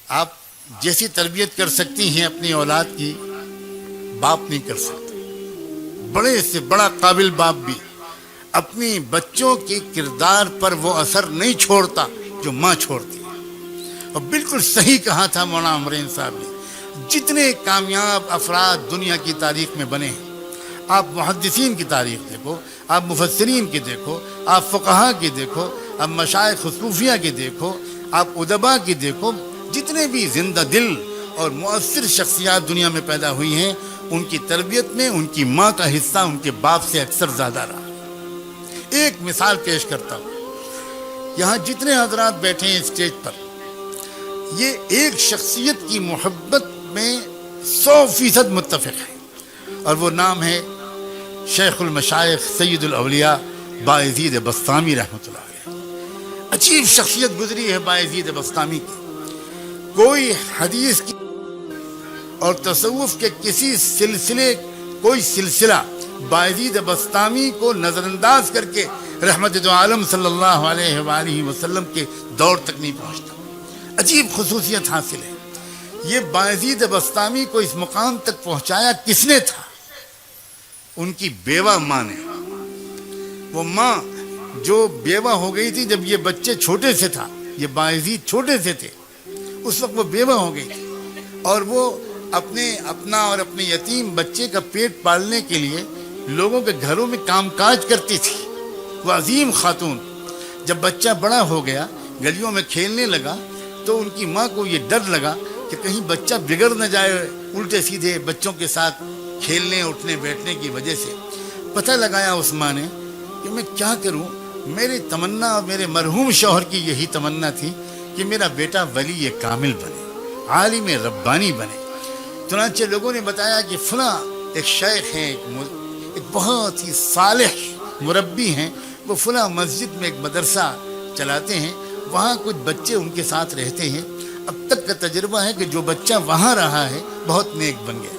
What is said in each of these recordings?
آپ جیسی تربیت کر سکتی ہیں اپنی اولاد کی، باپ نہیں کر سکتے۔ بڑے سے بڑا قابل باپ بھی اپنی بچوں کے کردار پر وہ اثر نہیں چھوڑتا جو ماں چھوڑتی ہے۔ اور بالکل صحیح کہا تھا مولانا عمرین صاحب نے، جتنے کامیاب افراد دنیا کی تاریخ میں بنے ہیں، آپ محدثین کی تاریخ دیکھو، آپ مفسرین کی دیکھو، آپ فقہا کی دیکھو، آپ مشائخ صوفیہ کی دیکھو، آپ ادبا کی دیکھو، جتنے بھی زندہ دل اور مؤثر شخصیات دنیا میں پیدا ہوئی ہیں، ان کی تربیت میں ان کی ماں کا حصہ ان کے باپ سے اکثر زیادہ رہا۔ ایک مثال پیش کرتا ہوں، یہاں جتنے حضرات بیٹھے ہیں اسٹیج پر، یہ ایک شخصیت کی محبت میں 100% متفق ہے، اور وہ نام ہے شیخ المشائخ سید الاولیاء بایزید بسطامی رحمۃ اللہ علیہ۔ عجیب شخصیت گزری ہے بایزید بسطامی کی۔ کوئی حدیث کی اور تصوف کے کسی کوئی سلسلہ بایزید بسطامی کو نظر انداز کر کے رحمت دو عالم صلی اللہ علیہ وآلہ وسلم کے دور تک نہیں پہنچتا۔ عجیب خصوصیت حاصل ہے۔ یہ بایزید بسطامی کو اس مقام تک پہنچایا کس نے تھا؟ ان کی بیوہ ماں نے۔ وہ ماں جو بیوہ ہو گئی تھی جب یہ بچے چھوٹے سے تھا، یہ بایزید چھوٹے سے تھے، اس وقت وہ بیوہ ہو گئی تھی، اور وہ اپنا اور اپنے یتیم بچے کا پیٹ پالنے کے لیے لوگوں کے گھروں میں کام کاج کرتی تھی۔ وہ عظیم خاتون جب بچہ بڑا ہو گیا، گلیوں میں کھیلنے لگا، تو ان کی ماں کو یہ ڈر لگا کہ کہیں بچہ بگڑ نہ جائے الٹے سیدھے بچوں کے ساتھ کھیلنے اٹھنے بیٹھنے کی وجہ سے۔ پتہ لگایا اس ماں نے کہ میں کیا کروں، میری تمنا اور میرے مرحوم شوہر کی یہی تمنا تھی کہ میرا بیٹا ولی کامل بنے، عالم ربانی بنے۔ چنانچہ لوگوں نے بتایا کہ فلاں ایک شیخ ہیں، ایک بہت ہی صالح مربی ہیں، وہ فلاں مسجد میں ایک مدرسہ چلاتے ہیں، وہاں کچھ بچے ان کے ساتھ رہتے ہیں۔ اب تک کا تجربہ ہے کہ جو بچہ وہاں رہا ہے بہت نیک بن گیا۔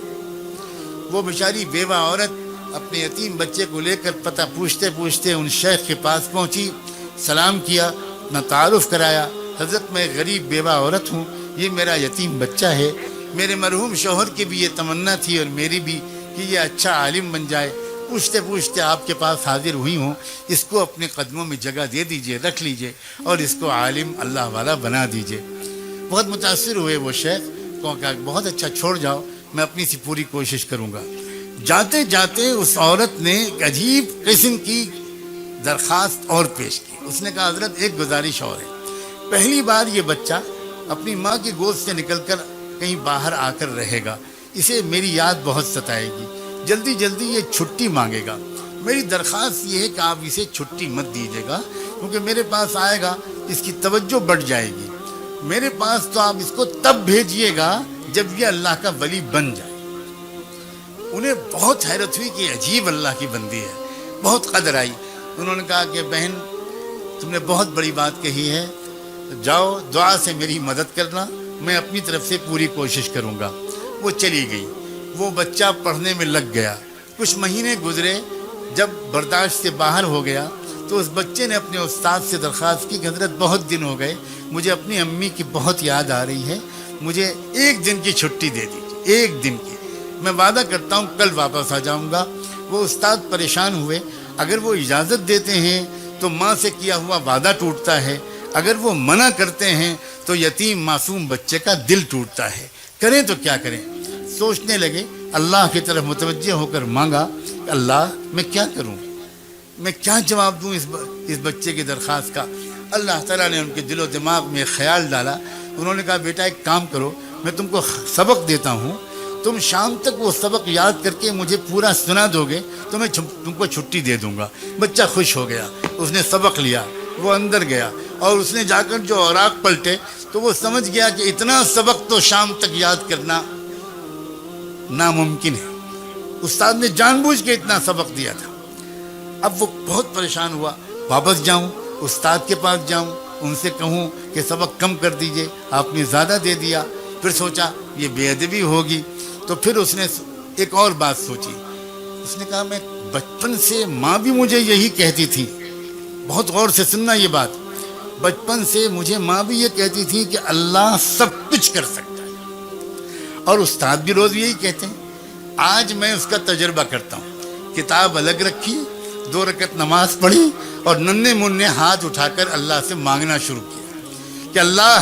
وہ بیچاری بیوہ عورت اپنے یتیم بچے کو لے کر پتہ پوچھتے پوچھتے ان شیخ کے پاس پہنچی، سلام کیا، اپنا تعارف کرایا، حضرت میں غریب بیوہ عورت ہوں، یہ میرا یتیم بچہ ہے، میرے مرحوم شوہر کی بھی یہ تمنا تھی اور میری بھی کہ یہ اچھا عالم بن جائے، پوچھتے پوچھتے آپ کے پاس حاضر ہوئی ہوں، اس کو اپنے قدموں میں جگہ دے دیجئے، رکھ لیجئے، اور اس کو عالم اللہ والا بنا دیجئے۔ بہت متاثر ہوئے وہ شیخ، کہا بہت اچھا، چھوڑ جاؤ، میں اپنی سی پوری کوشش کروں گا۔ جاتے جاتے اس عورت نے ایک عجیب قسم کی درخواست اور پیش کی۔ اس نے کہا حضرت ایک گزارش اور ہے، پہلی بار یہ بچہ اپنی ماں کی گود سے نکل کر کہیں باہر آ کر رہے گا، اسے میری یاد بہت ستائے گی، جلدی جلدی یہ چھٹی مانگے گا، میری درخواست یہ ہے کہ آپ اسے چھٹی مت دیجیے گا، کیونکہ میرے پاس آئے گا اس کی توجہ بڑھ جائے گی، میرے پاس تو آپ اس کو تب بھیجیے گا جب یہ اللہ کا ولی بن جائے۔ انہیں بہت حیرت ہوئی کہ عجیب اللہ کی بندی ہے، بہت قدر آئی۔ انہوں نے کہا کہ بہن تم نے بہت بڑی بات کہی ہے، جاؤ دعا سے میری مدد کرنا، میں اپنی طرف سے پوری کوشش کروں گا۔ وہ چلی گئی، وہ بچہ پڑھنے میں لگ گیا۔ کچھ مہینے گزرے، جب برداشت سے باہر ہو گیا تو اس بچے نے اپنے استاد سے درخواست کی کہ حضرت بہت دن ہو گئے، مجھے اپنی امی کی بہت یاد آ رہی ہے، مجھے ایک دن کی چھٹی دے دیجیے، ایک دن کی، میں وعدہ کرتا ہوں کل واپس آ جاؤں گا۔ وہ استاد پریشان ہوئے، اگر وہ اجازت دیتے ہیں تو ماں سے کیا ہوا وعدہ ٹوٹتا ہے، اگر وہ منع کرتے ہیں تو یتیم معصوم بچے کا دل ٹوٹتا ہے، کریں تو کیا کریں۔ سوچنے لگے، اللہ کی طرف متوجہ ہو کر مانگا، اللہ میں کیا کروں، میں کیا جواب دوں اس بچے کی درخواست کا۔ اللہ تعالیٰ نے ان کے دل و دماغ میں خیال ڈالا، انہوں نے کہا بیٹا ایک کام کرو، میں تم کو سبق دیتا ہوں، تم شام تک وہ سبق یاد کر کے مجھے پورا سنا دو گے تو میں تم کو چھٹی دے دوں گا۔ بچہ خوش ہو گیا، اس نے سبق لیا، وہ اندر گیا اور اس نے جا کر جو اوراق پلٹے تو وہ سمجھ گیا کہ اتنا سبق تو شام تک یاد کرنا ناممکن ہے، استاد نے جان بوجھ کے اتنا سبق دیا تھا۔ اب وہ بہت پریشان ہوا، واپس جاؤں استاد کے پاس جاؤں، ان سے کہوں کہ سبق کم کر دیجئے، آپ نے زیادہ دے دیا۔ پھر سوچا یہ بے ادبی ہوگی، تو پھر اس نے ایک اور بات سوچی، اس نے کہا میں بچپن سے ماں بھی مجھے یہی کہتی تھی، بہت غور سے سننا یہ بات، بچپن سے مجھے ماں بھی یہ کہتی تھی کہ اللہ سب کچھ کچھ کر سکتا ہے۔ اور استاد بھی روز یہی کہتے ہیں۔ آج میں اس کا تجربہ کرتا ہوں، کتاب الگ رکھی، 2 رکعت نماز پڑھی اور ننھے منھے ہاتھ اٹھا کر اللہ سے مانگنا شروع کیا کہ اللہ،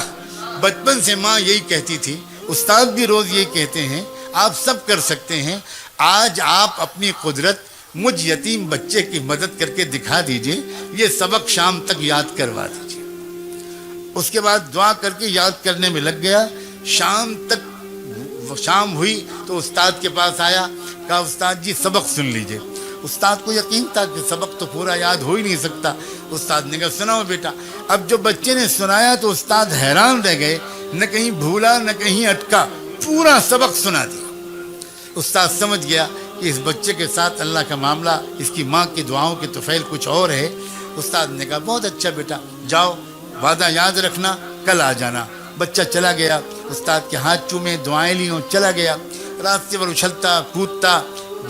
بچپن سے ماں یہی کہتی تھی، استاد بھی روز یہی کہتے ہیں، آپ سب کر سکتے ہیں، آج آپ اپنی قدرت مجھ یتیم بچے کی مدد کر کے دکھا دیجئے، یہ سبق شام تک یاد کروا دیجئے۔ اس کے بعد دعا کر کے یاد کرنے میں لگ گیا۔ شام ہوئی تو استاد کے پاس آیا، کہا استاد جی سبق سن لیجئے۔ استاد کو یقین تھا کہ سبق تو پورا یاد ہو ہی نہیں سکتا۔ استاد نے کہا سناؤ بیٹا۔ اب جو بچے نے سنایا تو استاد حیران رہ گئے، نہ کہیں بھولا نہ کہیں اٹکا، پورا سبق سنا دیا۔ استاد سمجھ گیا کہ اس بچے کے ساتھ اللہ کا معاملہ، اس کی ماں کی دعاؤں کے طفیل کچھ اور ہے۔ استاد نے کہا بہت اچھا بیٹا، جاؤ وعدہ یاد رکھنا، کل آ جانا۔ بچہ چلا گیا، استاد کے ہاتھ چومے، دعائیں لیوں، چلا گیا۔ راستے پر اچھلتا کودتا،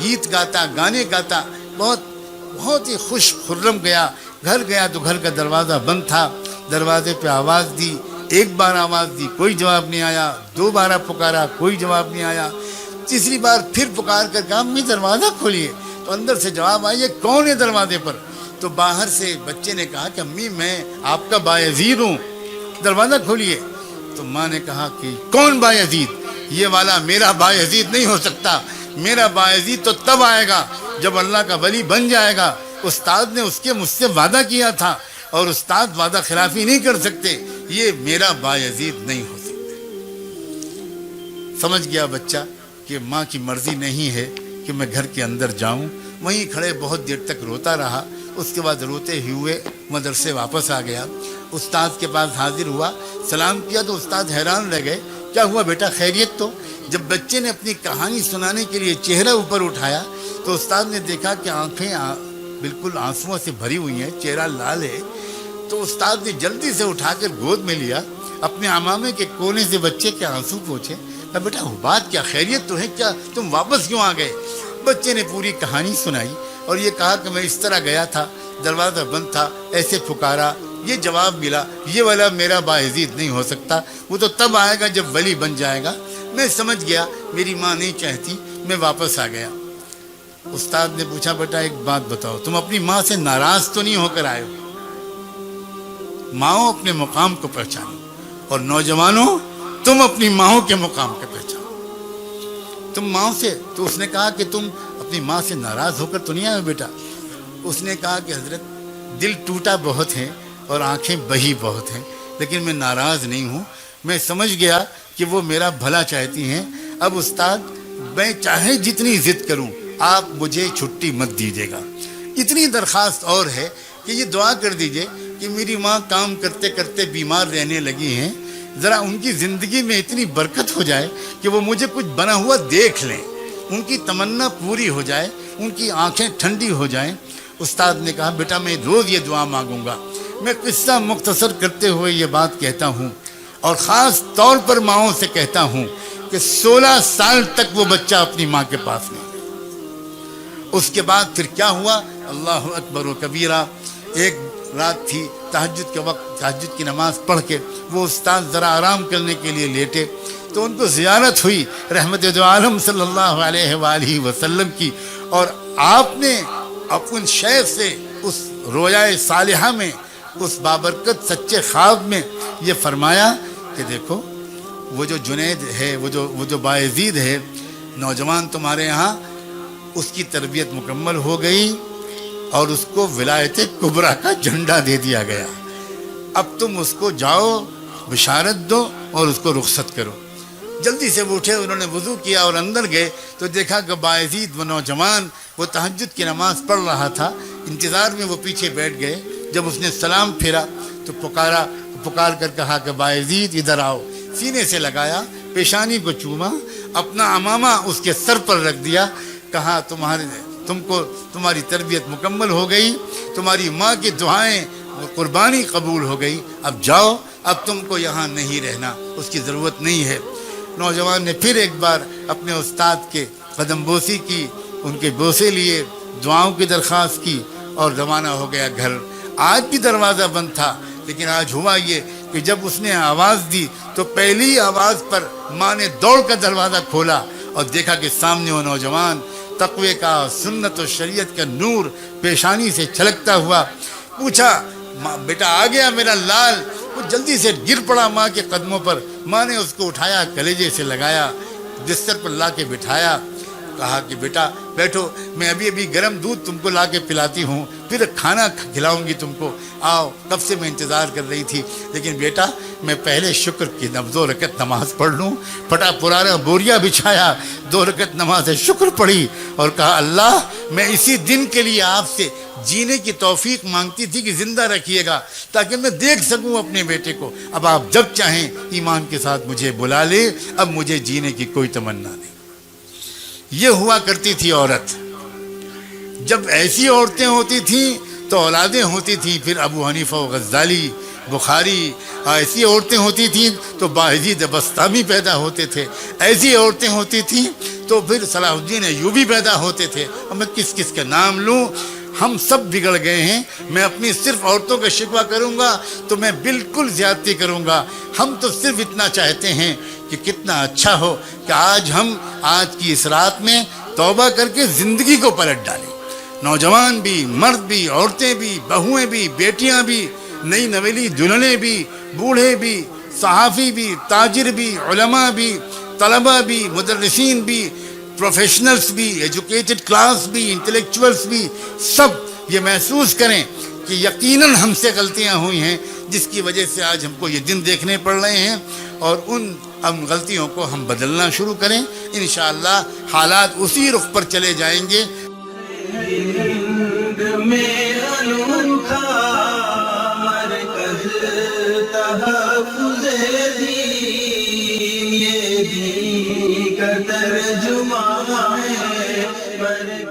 گیت گاتا، گانے گاتا، بہت ہی خوش خرم گیا۔ گھر گیا تو گھر کا دروازہ بند تھا۔ دروازے پہ آواز دی، 1 بار آواز دی، کوئی جواب نہیں آیا۔ 2 بار پکارا، کوئی جواب نہیں آیا۔ تیسری بار پھر پکار کر کہا امی دروازہ کھولیے، تو اندر سے جواب آئی یہ کون ہے دروازے پر؟ تو باہر سے بچے نے کہا کہ امی میں آپ کا بایزید ہوں، دروازہ کھولیے۔ تو ماں نے کہا کہ کون بایزید؟ یہ والا میرا بایزید نہیں ہو سکتا، میرا بایزید تو تب آئے گا جب اللہ کا ولی بن جائے گا۔ استاد نے مجھ سے وعدہ کیا تھا اور استاد وعدہ خلافی نہیں کر سکتے، یہ میرا بایزید نہیں ہو سکتا۔ سمجھ گیا بچہ کہ ماں کی مرضی نہیں ہے کہ میں گھر کے اندر جاؤں۔ وہیں کھڑے بہت دیر تک روتا رہا۔ اس کے بعد روتے ہی ہوئے مدرسے واپس آ گیا۔ استاد کے پاس حاضر ہوا، سلام کیا تو استاد حیران رہ گئے، کیا ہوا بیٹا خیریت؟ تو جب بچے نے اپنی کہانی سنانے کے لیے چہرہ اوپر اٹھایا تو استاد نے دیکھا کہ آنکھیں بالکل آنسوؤں سے بھری ہوئی ہیں، چہرہ لال ہے۔ تو استاد نے جلدی سے اٹھا کر گود میں لیا، اپنے عمامے کے کونے سے بچے کے آنسو پوچھے، کہا بیٹا بات کیا، خیریت تو ہے؟ کیا تم واپس کیوں آ گئے؟ بچے نے پوری کہانی سنائی اور یہ کہا کہ میں اس طرح گیا تھا، دروازہ بند تھا، ایسے پکارا، یہ جواب ملا، یہ والا میرا باعزید نہیں ہو سکتا، وہ تو تب آئے گا جب ولی بن جائے گا۔ میں سمجھ گیا میری ماں نہیں چاہتی، میں واپس آ گیا۔ استاد نے پوچھا بیٹا ایک بات بتاؤ، تم اپنی ماں سے ناراض تو نہیں ہو کر آئے ہو؟ ماؤں اپنے مقام کو پہچانو، اور نوجوانوں تم اپنی ماؤں کے مقام کو پہچانو۔ تم ماؤں سے، تو اس نے کہا کہ تم اپنی ماں سے ناراض ہو کر تو نہیں آئے بیٹا؟ اس نے کہا کہ حضرت دل ٹوٹا بہت ہے اور آنکھیں بہی بہت ہیں، لیکن میں ناراض نہیں ہوں، میں سمجھ گیا کہ وہ میرا بھلا چاہتی ہیں۔ اب استاد میں چاہے جتنی ضد کروں آپ مجھے چھٹی مت دیجیے گا۔ اتنی درخواست اور ہے کہ یہ دعا کر دیجئے کہ میری ماں کام کرتے کرتے بیمار رہنے لگی ہیں، ذرا ان کی زندگی میں اتنی برکت ہو جائے کہ وہ مجھے کچھ بنا ہوا دیکھ لیں، ان کی تمنا پوری ہو جائے، ان کی آنکھیں ٹھنڈی ہو جائیں۔ استاد نے کہا بیٹا میں روز یہ دعا مانگوں گا۔ میں قصہ مختصر کرتے ہوئے یہ بات کہتا ہوں اور خاص طور پر ماؤں سے کہتا ہوں کہ 16 سال تک وہ بچہ اپنی ماں کے پاس نہیں گیا۔ اس کے بعد پھر کیا ہوا؟ اللہ اکبر و کبیرہ۔ ایک رات تھی، تہجد کے وقت تہجد کی نماز پڑھ کے وہ استاد ذرا آرام کرنے کے لیے لیٹے تو ان کو زیارت ہوئی رحمت دو عالم صلی اللہ علیہ وآلہ وسلم کی، اور آپ نے اپن شیخ سے اس رویائے صالحہ میں، اس بابرکت سچے خواب میں یہ فرمایا کہ دیکھو وہ جو جنید ہے، وہ جو باعزید ہے، نوجوان تمہارے یہاں، اس کی تربیت مکمل ہو گئی اور اس کو ولایت کبریٰ کا جھنڈا دے دیا گیا۔ اب تم اس کو جاؤ، بشارت دو اور اس کو رخصت کرو۔ جلدی سے وہ اٹھے، انہوں نے وضو کیا اور اندر گئے تو دیکھا کہ باعزید وہ نوجوان وہ تہجد کی نماز پڑھ رہا تھا، انتظار میں وہ پیچھے بیٹھ گئے۔ جب اس نے سلام پھیرا تو پکار کر کہا کہ باعزید ادھر آؤ، سینے سے لگایا، پیشانی کو چوما، اپنا عمامہ اس کے سر پر رکھ دیا، کہا تمہاری تربیت مکمل ہو گئی، تمہاری ماں کی دعائیں قربانی قبول ہو گئی، اب جاؤ، اب تم کو یہاں نہیں رہنا، اس کی ضرورت نہیں ہے۔ نوجوان نے پھر ایک بار اپنے استاد کے قدم بوسی کی، ان کے بوسے لیے، دعاؤں کی درخواست کی اور روانہ ہو گیا گھر۔ آج بھی دروازہ بند تھا، لیکن آج ہوا یہ کہ جب اس نے آواز دی تو پہلی آواز پر ماں نے دوڑ کر دروازہ کھولا اور دیکھا کہ سامنے وہ نوجوان تقوی کا، سنت و شریعت کا نور پیشانی سے چھلکتا ہوا. پوچھا ماں بیٹا آ گیا میرا لال؟ وہ جلدی سے گر پڑا ماں کے قدموں پر. ماں نے اس کو اٹھایا، کلیجے سے لگایا، بستر پر لا کے بٹھایا، کہا کہ بیٹا بیٹھو، میں ابھی گرم دودھ تم کو لا کے پلاتی ہوں، پھر کھانا کھلاؤں گی تم کو، آؤ. کب سے میں انتظار کر رہی تھی، لیکن بیٹا میں پہلے شکر کی 2 رکعت نماز پڑھ لوں. پھٹا پرانا بوریا بچھایا، 2 رکعت نماز شکر پڑھی اور کہا اللہ میں اسی دن کے لیے آپ سے جینے کی توفیق مانگتی تھی کہ زندہ رکھیے گا تاکہ میں دیکھ سکوں اپنے بیٹے کو. اب آپ جب چاہیں ایمان کے ساتھ مجھے بلا لے، اب مجھے جینے کی کوئی تمنا نہیں. یہ ہوا کرتی تھی عورت. جب ایسی عورتیں ہوتی تھیں تو اولادیں ہوتی تھیں. پھر ابو حنیفہ و غزالی، بخاری، ایسی عورتیں ہوتی تھیں تو باعزید بسطامی پیدا ہوتے تھے. ایسی عورتیں ہوتی تھیں تو پھر صلاح الدین ایوبی پیدا ہوتے تھے. اور میں کس کس کا نام لوں؟ ہم سب بگڑ گئے ہیں. میں اپنی صرف عورتوں کا شکوہ کروں گا تو میں بالکل زیادتی کروں گا. ہم تو صرف اتنا چاہتے ہیں کہ کتنا اچھا ہو کہ آج کی اس رات میں توبہ کر کے زندگی کو پلٹ ڈالیں. نوجوان بھی، مرد بھی، عورتیں بھی، بہویں بھی، بیٹیاں بھی، نئی نویلی دلہنیں بھی، بوڑھے بھی، صحافی بھی، تاجر بھی، علماء بھی، طلباء بھی، مدرسین بھی، پروفیشنلز بھی، ایجوکیٹڈ کلاس بھی، انٹلیکچوئلز بھی، سب یہ محسوس کریں کہ یقیناً ہم سے غلطیاں ہوئی ہیں جس کی وجہ سے آج ہم کو یہ دن دیکھنے پڑ رہے ہیں، اور ان غلطیوں کو ہم بدلنا شروع کریں. انشاءاللہ حالات اسی رخ پر چلے جائیں گے. میں انوکھا مرکز تحفظ دین، یہ دین کا ترجمہ ہے.